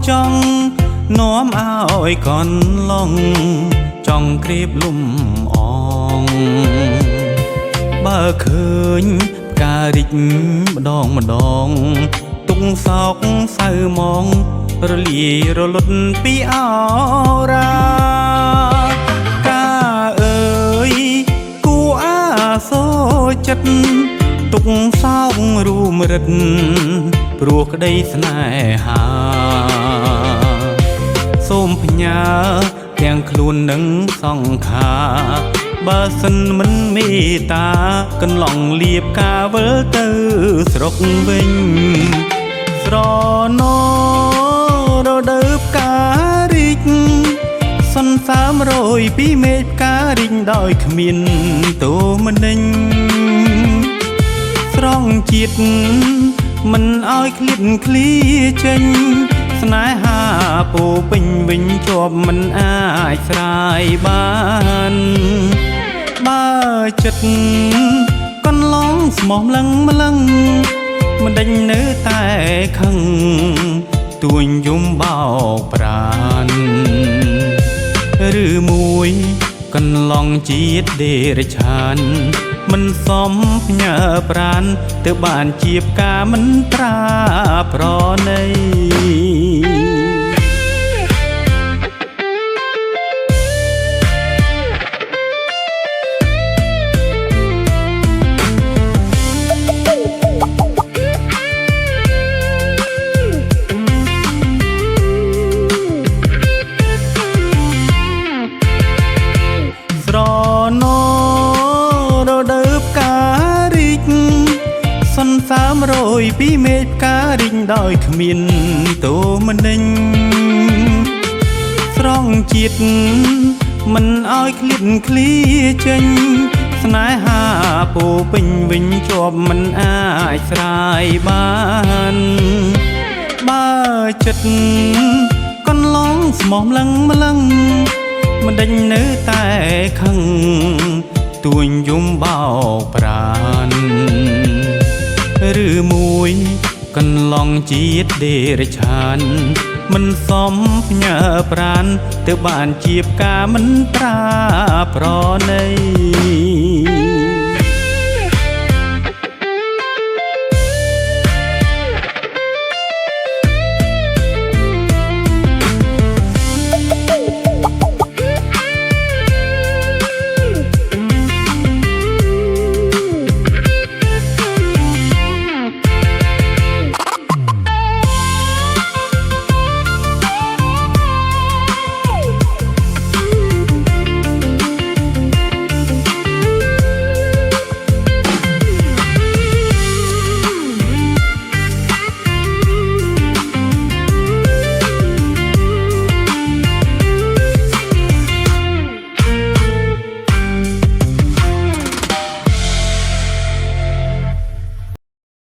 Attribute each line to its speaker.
Speaker 1: ចង់នាំឲ្យកនឡងចង់ក្រៀបលំអងបើឃើញផ្ការីកម្ដងម្ដងទុកសោកសៅមងរលាយរលត់ពីអរាកាអើយគួអាសូរចិត្តទុកសោករួមរិទ្ធព្រោះក្តីស្នេហាសូមផ្ញើទាំងខ្លួននឹងសង្ខាបើសិនមិនមេត្តាកន្លងលៀបការវិលទៅស្រុកវិញស្រណោរដូវផ្ការីកសន្សើមរយពីមេឃផ្ការីកដោយគ្មានទោមនិញស្រង់ជាតិមិនឲ្យឃ្លាតឃ្លាចេញស្នេហាពោពេញវិញជាប់មិនអាចស្រាយបានបើចិត្តកន្លងស្មោះម្លឹងម្លឹងមិនដេញនៅតែខឹងទួញយំបោកប្រានឬមួយកន្លងជាតិដេរឆានមិនសមផ្ញើប្រានទៅបានជាផ្កាមិនត្រាប្រណីស្រណោរដូវផ្ការីកសន្សើមរយពីមេឃផ្ការីកដោយគ្មានទោមនិញស្រង់ជាតិមិនឲ្យឃ្លាតឃ្លាចេញស្នេហាពោពេញវិញជាប់មិនអាចស្រាយបានបើចិត្តកន្លងស្មោះម្លឹងម្លឹងមិនដេញនៅតែខឹងទួញយំបោកប្រានឬមួយកន្លងជាតិដេរឆានមិនសមផ្ញើប្រានទៅបានជាផ្កាមិនត្រាប្រណី